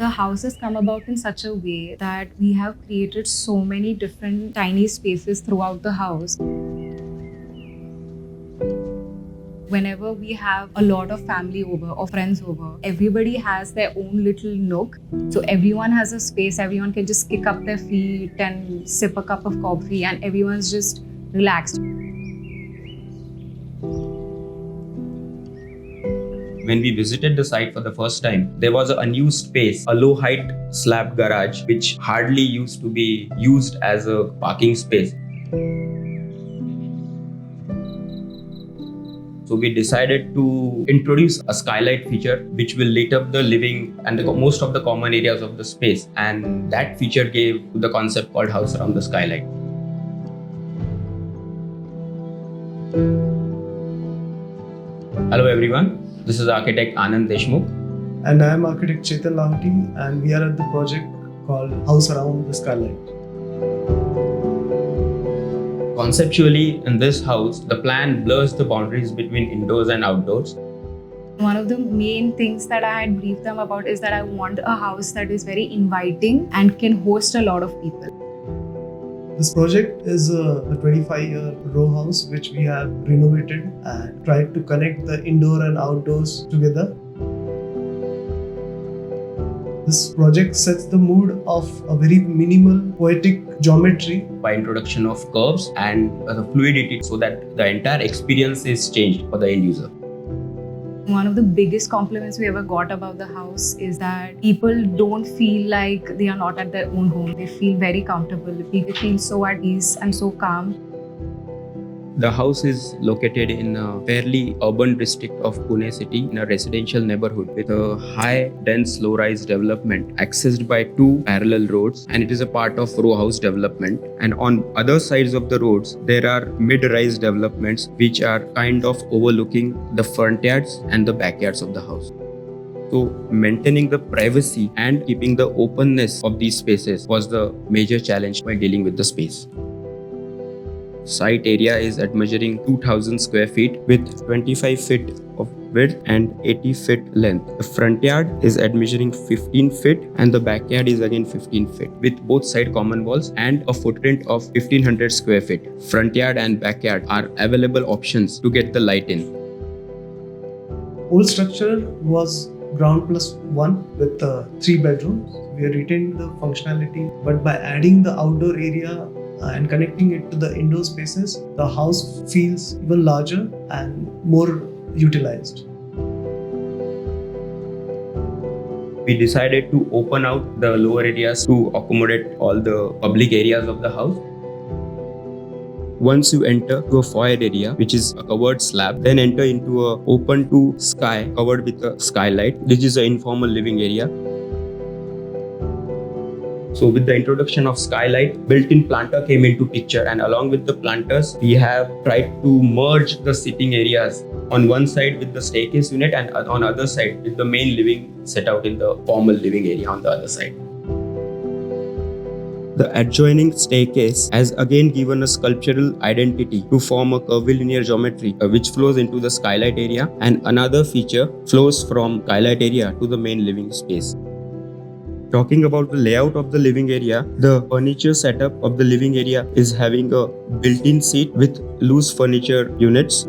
The house has come about in such a way that we have created so many different tiny spaces throughout the house. Whenever we have a lot of family over or friends over, everybody has their own little nook. So everyone has a space, everyone can just kick up their feet and sip a cup of coffee and everyone's just relaxed. When we visited the site for the first time, there was an unused space, a low height slab garage, which hardly used to be used as a parking space. So we decided to introduce a skylight feature which will light up the living and most of the common areas of the space, and that feature gave the concept called House Around the Skylight. Hello everyone, this is architect Anand Deshmukh. And I am architect Chetan Lahoti, and we are at the project called House Around the Skylight. Conceptually, in this house, the plan blurs the boundaries between indoors and outdoors. One of the main things that I had briefed them about is that I want a house that is very inviting and can host a lot of people. This project is a 25-year row house which we have renovated and tried to connect the indoor and outdoors together. This project sets the mood of a very minimal, poetic geometry By introduction of curves and the fluidity so that the entire experience is changed for the end user. One of the biggest compliments we ever got about the house is that people don't feel like they are not at their own home. They feel very comfortable. People feel so at ease and so calm. The house is located in a fairly urban district of Pune city in a residential neighborhood with a high, dense, low-rise development accessed by two parallel roads, and it is a part of row house development. And on other sides of the roads, there are mid-rise developments which are kind of overlooking the front yards and the backyards of the house. So maintaining the privacy and keeping the openness of these spaces was the major challenge while dealing with the space. Site area is at measuring 2000 square feet with 25 feet of width and 80 feet length. The front yard is at measuring 15 feet and the backyard is again 15 feet with both side common walls and a footprint of 1500 square feet. Front yard and backyard are available options to get the light in. Whole structure was ground plus one with 3 bedrooms. We retained the functionality, but by adding the outdoor area and connecting it to the indoor spaces, the house feels even larger and more utilized. We decided to open out the lower areas to accommodate all the public areas of the house. Once you enter to a foyer area, which is a covered slab, then enter into a open to sky covered with a skylight. This is an informal living area. So with the introduction of Skylight, built-in planter came into picture, and along with the planters, we have tried to merge the sitting areas on one side with the staircase unit and on other side with the main living set out in the formal living area on the other side. The adjoining staircase has again given a sculptural identity to form a curvilinear geometry which flows into the skylight area, and another feature flows from skylight area to the main living space. Talking about the layout of the living area, the furniture setup of the living area is having a built-in seat with loose furniture units,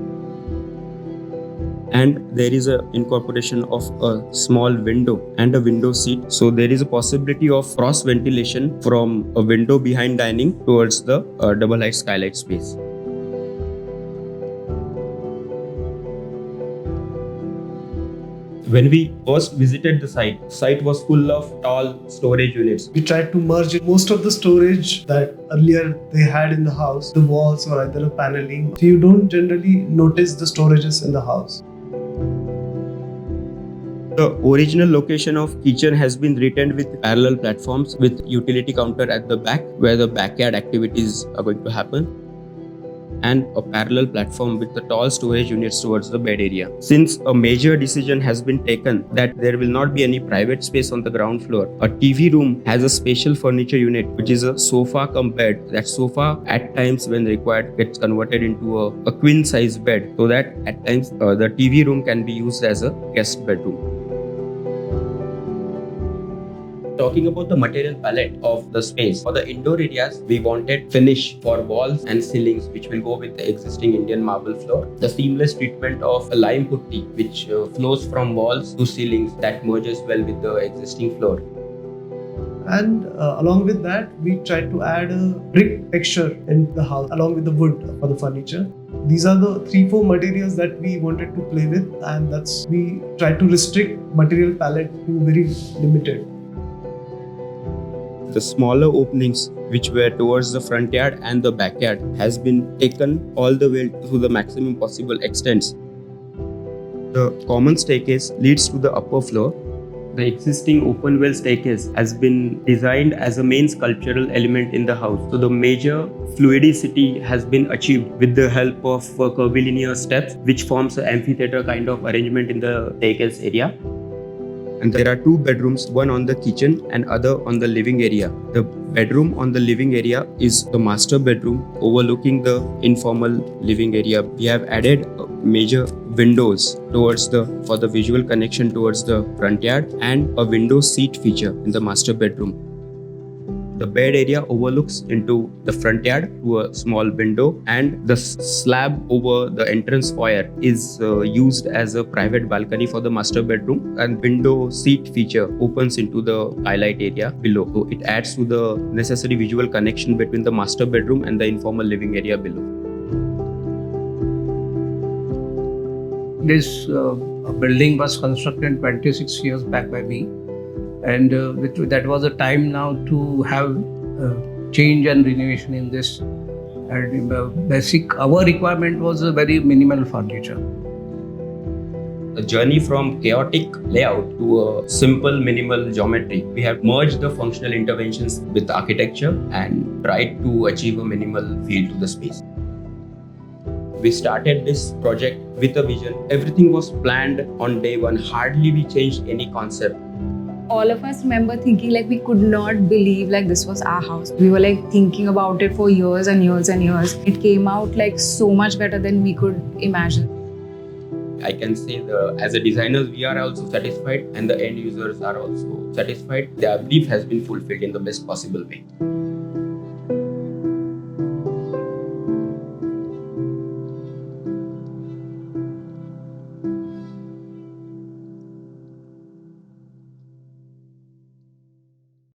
and there is a incorporation of a small window and a window seat. So there is a possibility of cross ventilation from a window behind dining towards the double height skylight space. When we first visited the site was full of tall storage units. We tried to merge most of the storage that earlier they had in the house, the walls or either a paneling. So you don't generally notice the storages in the house. The original location of kitchen has been retained with parallel platforms with utility counter at the back where the backyard activities are going to happen, and a parallel platform with the tall storage units towards the bed area. Since a major decision has been taken that there will not be any private space on the ground floor, a TV room has a special furniture unit which is a sofa cum bed. That sofa at times when required gets converted into a queen size bed so that at times the TV room can be used as a guest bedroom. Talking about the material palette of the space, for the indoor areas, we wanted finish for walls and ceilings, which will go with the existing Indian marble floor. The seamless treatment of a lime putty, which flows from walls to ceilings, that merges well with the existing floor. And along with that, we tried to add a brick texture in the house along with the wood for the furniture. These are the 3-4 materials that we wanted to play with, and we tried to restrict material palette to very limited. The smaller openings, which were towards the front yard and the backyard, has been taken all the way to the maximum possible extents. The common staircase leads to the upper floor. The existing open well staircase has been designed as a main sculptural element in the house. So the major fluidicity has been achieved with the help of curvilinear steps, which forms an amphitheater kind of arrangement in the staircase area. And there are 2 bedrooms, one on the kitchen and other on the living area. The bedroom on the living area is the master bedroom overlooking the informal living area. We have added major windows for the visual connection towards the front yard, and a window seat feature in the master bedroom. The bed area overlooks into the front yard to a small window, and the slab over the entrance foyer is used as a private balcony for the master bedroom, and window seat feature opens into the skylight area below. So it adds to the necessary visual connection between the master bedroom and the informal living area below. This building was constructed 26 years back by me, and that was a time now to have change and renovation in this. And our requirement was a very minimal furniture. A journey from chaotic layout to a simple minimal geometry. We have merged the functional interventions with architecture and tried to achieve a minimal feel to the space. We started this project with a vision. Everything was planned on day one. Hardly we changed any concept. All of us remember thinking like we could not believe like this was our house. We were like thinking about it for years and years and years. It came out like so much better than we could imagine. I can say as a designers, we are also satisfied, and the end users are also satisfied. Their belief has been fulfilled in the best possible way.